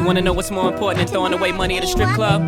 wanna know what's more important than throwing away money at a strip club?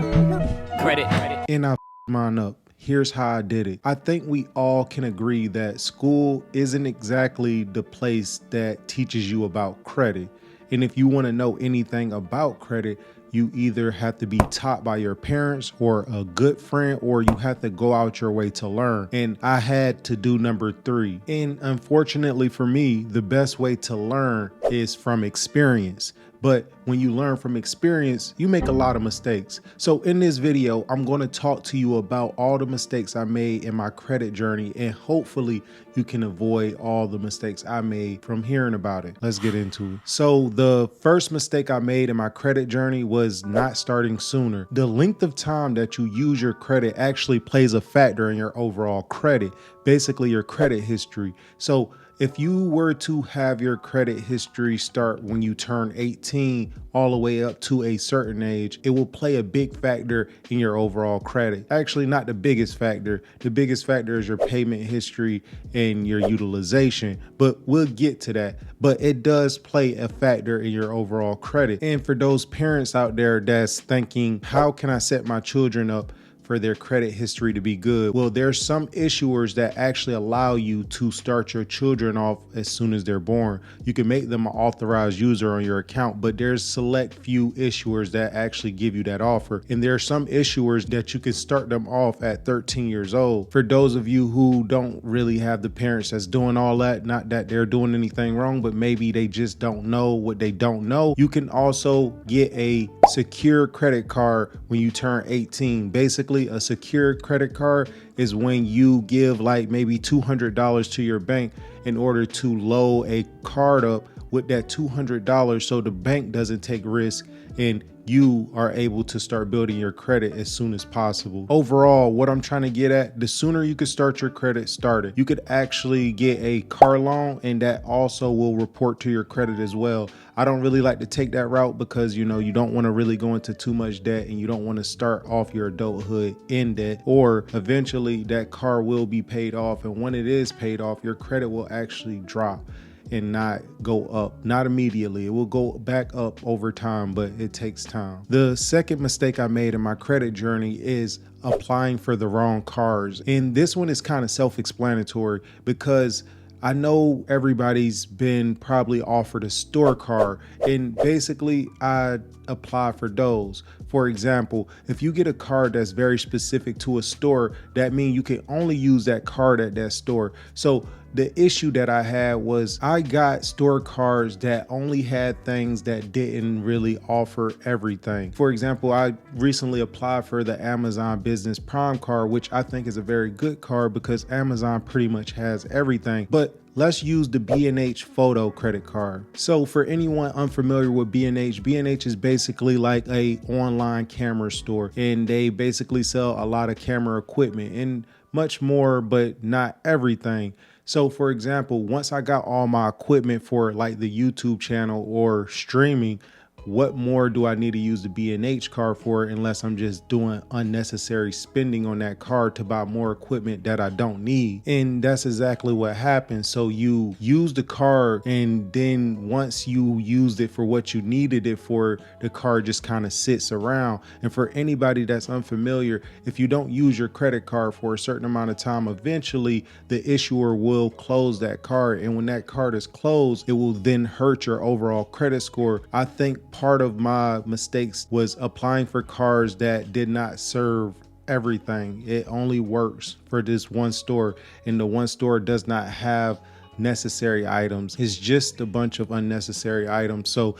Credit. And I mine up. Here's how I did it. I think we all can agree that school isn't exactly the place that teaches you about credit. And if you want to know anything about credit, you either have to be taught by your parents or a good friend, or you have to go out your way to learn. And I had to do number 3. And unfortunately for me, the best way to learn is from experience. But when you learn from experience, you make a lot of mistakes. So in this video, I'm going to talk to you about all the mistakes I made in my credit journey, and hopefully you can avoid all the mistakes I made from hearing about it. Let's get into it. So the first mistake I made in my credit journey was not starting sooner. The length of time that you use your credit actually plays a factor in your overall credit, basically your credit history. So if you were to have your credit history start when you turn 18 all the way up to a certain age, it will play a big factor in your overall credit. Actually, not the biggest factor. The biggest factor is your payment history and your utilization, but we'll get to that. But it does play a factor in your overall credit. And for those parents out there that's thinking, how can I set my children up for their credit history to be good? Well, there's some issuers that actually allow you to start your children off as soon as they're born. You can make them an authorized user on your account, but there's select few issuers that actually give you that offer. And there are some issuers that you can start them off at 13 years old. For those of you who don't really have the parents that's doing all that, not that they're doing anything wrong, but maybe they just don't know what they don't know, you can also get a secure credit card when you turn 18. Basically, a secure credit card is when you give like maybe $200 to your bank in order to load a card up with that $200 so the bank doesn't take risk and you are able to start building your credit as soon as possible. Overall, what I'm trying to get at, the sooner you could start your credit, start it. You could actually get a car loan, and that also will report to your credit as well. I don't really like to take that route because, you know, you don't want to really go into too much debt, and you don't want to start off your adulthood in debt, or eventually that car will be paid off. And when it is paid off, your credit will actually drop and not go up. Not immediately. It will go back up over time, but it takes time. The second mistake I made in my credit journey is applying for the wrong cars. And this one is kind of self-explanatory because I know everybody's been probably offered a store car, and basically I apply for those. For example, if you get a card that's very specific to a store, that means you can only use that card at that store. So the issue that I had was I got store cards that only had things that didn't really offer everything. For example, I recently applied for the Amazon Business Prime card, which I think is a very good card because Amazon pretty much has everything. But let's use the B&H Photo credit card. So for anyone unfamiliar with B&H is basically like a online camera store, and they basically sell a lot of camera equipment and much more, but not everything. So for example, once I got all my equipment for like the YouTube channel or streaming, what more do I need to use the B&H card for unless I'm just doing unnecessary spending on that card to buy more equipment that I don't need? And that's exactly what happened. So you use the card, and then once you used it for what you needed it for, the card just kind of sits around. And for anybody that's unfamiliar, if you don't use your credit card for a certain amount of time, eventually the issuer will close that card. And when that card is closed, it will then hurt your overall credit score. I think part of my mistakes was applying for cards that did not serve everything. It only works for this one store, and the one store does not have necessary items. It's just a bunch of unnecessary items. So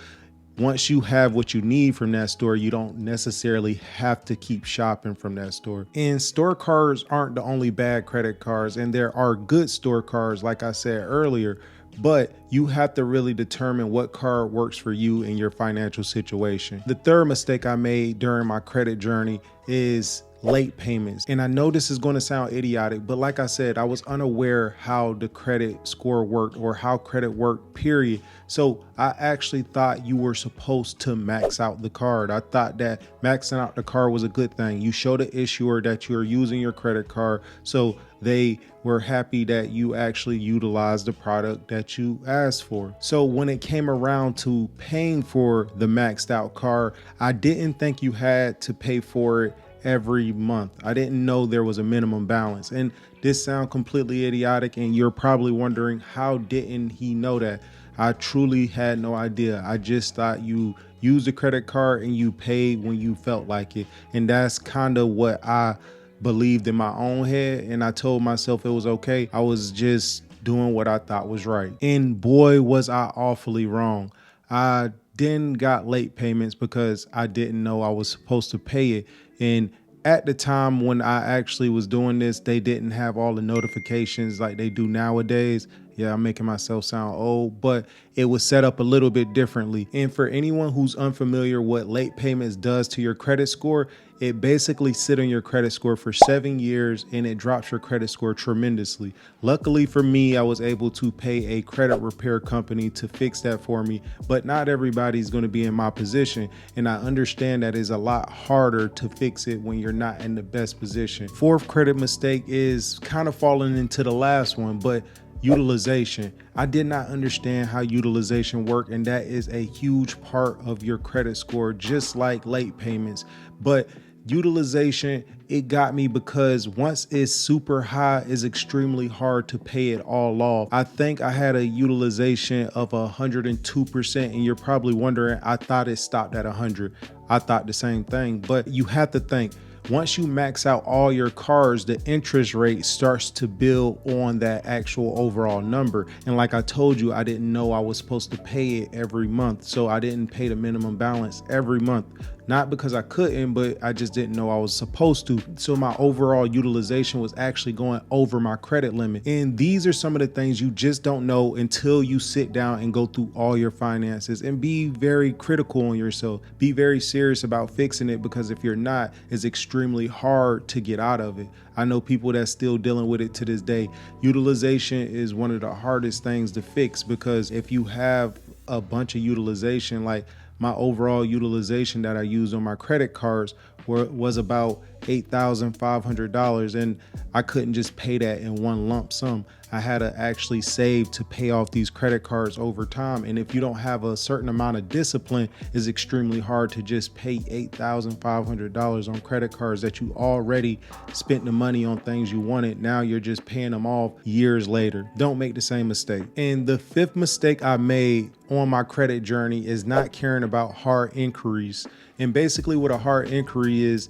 once you have what you need from that store, you don't necessarily have to keep shopping from that store. And store cards aren't the only bad credit cards, and there are good store cards, like I said earlier, but you have to really determine what card works for you in your financial situation. The third mistake I made during my credit journey is late payments. And I know this is going to sound idiotic, but like I said, I was unaware how the credit score worked or how credit worked, period. So I actually thought you were supposed to max out the card. I thought that maxing out the card was a good thing. You show the issuer that you're using your credit card, so they were happy that you actually utilized the product that you asked for. So when it came around to paying for the maxed out card, I didn't think you had to pay for it every month. I didn't know there was a minimum balance. And this sounds completely idiotic, and you're probably wondering, how didn't he know that? I truly had no idea. I just thought you used a credit card and you paid when you felt like it. And that's kind of what I believed in my own head, and I told myself it was okay. I was just doing what I thought was right. And boy, was I awfully wrong. I then got late payments because I didn't know I was supposed to pay it. And at the time when I actually was doing this, they didn't have all the notifications like they do nowadays. Yeah, I'm making myself sound old, but it was set up a little bit differently. And for anyone who's unfamiliar what late payments does to your credit score, it basically sits on your credit score for 7 years and it drops your credit score tremendously. Luckily for me, I was able to pay a credit repair company to fix that for me, but not everybody's going to be in my position. And I understand that it's a lot harder to fix it when you're not in the best position. Fourth credit mistake is kind of falling into the last one, but utilization. I did not understand how utilization worked, and that is a huge part of your credit score, just like late payments. But utilization, it got me because once it's super high, it's extremely hard to pay it all off. I think I had a utilization of 102%, and you're probably wondering, I thought it stopped at 100. I thought the same thing, but you have to think, once you max out all your cards, the interest rate starts to build on that actual overall number. And like I told you, I didn't know I was supposed to pay it every month. So I didn't pay the minimum balance every month. Not because I couldn't, but I just didn't know I was supposed to. So my overall utilization was actually going over my credit limit. And these are some of the things you just don't know until you sit down and go through all your finances and be very critical on yourself. Be very serious about fixing it, because if you're not, it's extremely hard to get out of it. I know people that's still dealing with it to this day. Utilization is one of the hardest things to fix, because if you have a bunch of utilization, like my overall utilization that I used on my credit cards was about $8,500, and I couldn't just pay that in one lump sum. I had to actually save to pay off these credit cards over time. And if you don't have a certain amount of discipline, it's extremely hard to just pay $8,500 on credit cards that you already spent the money on things you wanted. Now you're just paying them off years later. Don't make the same mistake. And the fifth mistake I made on my credit journey is not caring about hard inquiries. And basically what a hard inquiry is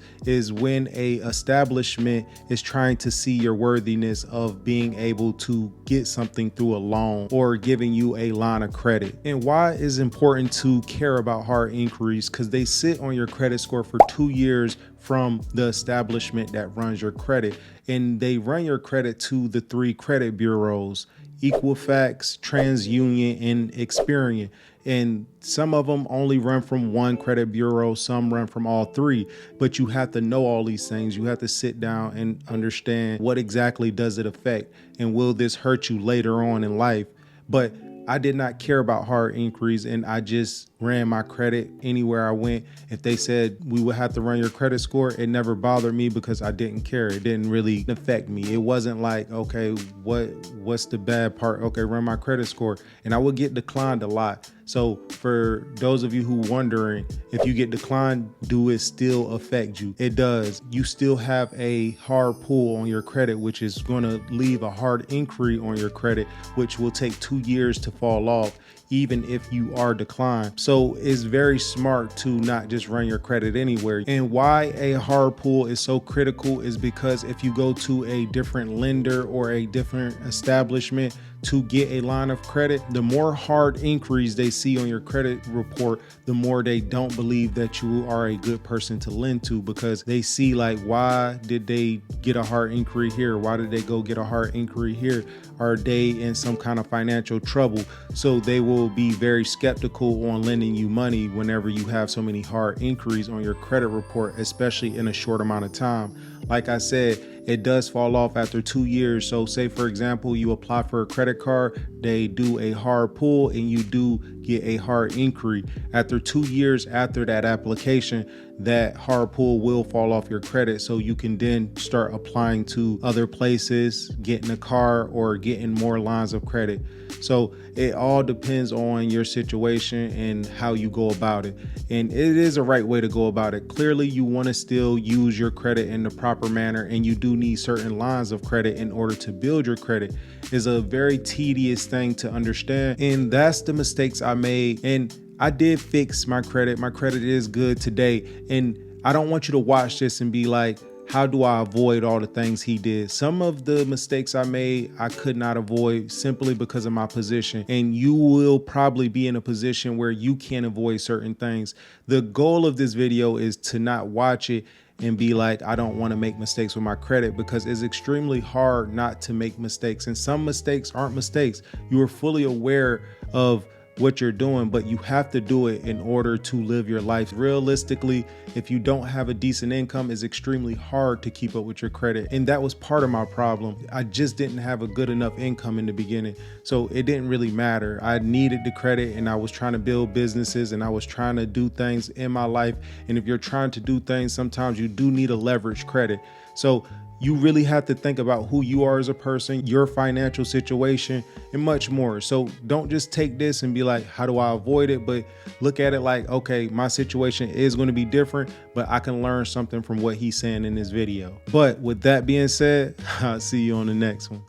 when a establishment is trying to see your worthiness of being able to get something through a loan or giving you a line of credit. And why is it important to care about hard inquiries? Because they sit on your credit score for 2 years from the establishment that runs your credit. And they run your credit to the 3 credit bureaus: Equifax, TransUnion, and Experian. And some of them only run from one credit bureau, some run from all 3. But you have to know all these things. You have to sit down and understand, what exactly does it affect, and will this hurt you later on in life? But I did not care about hard inquiries, and I just ran my credit anywhere I went. If they said we would have to run your credit score, it never bothered me because I didn't care. It didn't really affect me. It wasn't like, okay, what's the bad part? Okay, run my credit score. And I would get declined a lot. So for those of you who wondering, if you get declined, do it still affect you? It does. You still have a hard pull on your credit, which is going to leave a hard inquiry on your credit, which will take 2 years to fall off, even if you are declined. So it's very smart to not just run your credit anywhere. And why a hard pull is so critical is because if you go to a different lender or a different establishment to get a line of credit, the more hard inquiries they see on your credit report, the more they don't believe that you are a good person to lend to, because they see, like, why did they get a hard inquiry here? Why did they go get a hard inquiry here? Are they in some kind of financial trouble? So they will will be very skeptical on lending you money whenever you have so many hard inquiries on your credit report, especially in a short amount of time. Like I said, it does fall off after 2 years. So say, for example, you apply for a credit card, they do a hard pull and you do get a hard inquiry. After 2 years after that application, that hard pull will fall off your credit. So you can then start applying to other places, getting a car or getting more lines of credit. So it all depends on your situation and how you go about it. And it is a right way to go about it. Clearly, you want to still use your credit in the proper manner, and you do need certain lines of credit in order to build your credit. It's a very tedious thing to understand. And that's the mistakes I made. And I did fix my credit. My credit is good today. And I don't want you to watch this and be like, how do I avoid all the things he did? Some of the mistakes I made, I could not avoid simply because of my position. And you will probably be in a position where you can't avoid certain things. The goal of this video is to not watch it and be like, I don't want to make mistakes with my credit, because it's extremely hard not to make mistakes. And some mistakes aren't mistakes. You are fully aware of what you're doing, but you have to do it in order to live your life. Realistically, if you don't have a decent income, it's extremely hard to keep up with your credit. And that was part of my problem. I just didn't have a good enough income in the beginning. So it didn't really matter. I needed the credit and I was trying to build businesses and I was trying to do things in my life. And if you're trying to do things, sometimes you do need a leveraged credit. So you really have to think about who you are as a person, your financial situation, and much more. So don't just take this and be like, how do I avoid it? But look at it like, okay, my situation is going to be different, but I can learn something from what he's saying in this video. But with that being said, I'll see you on the next one.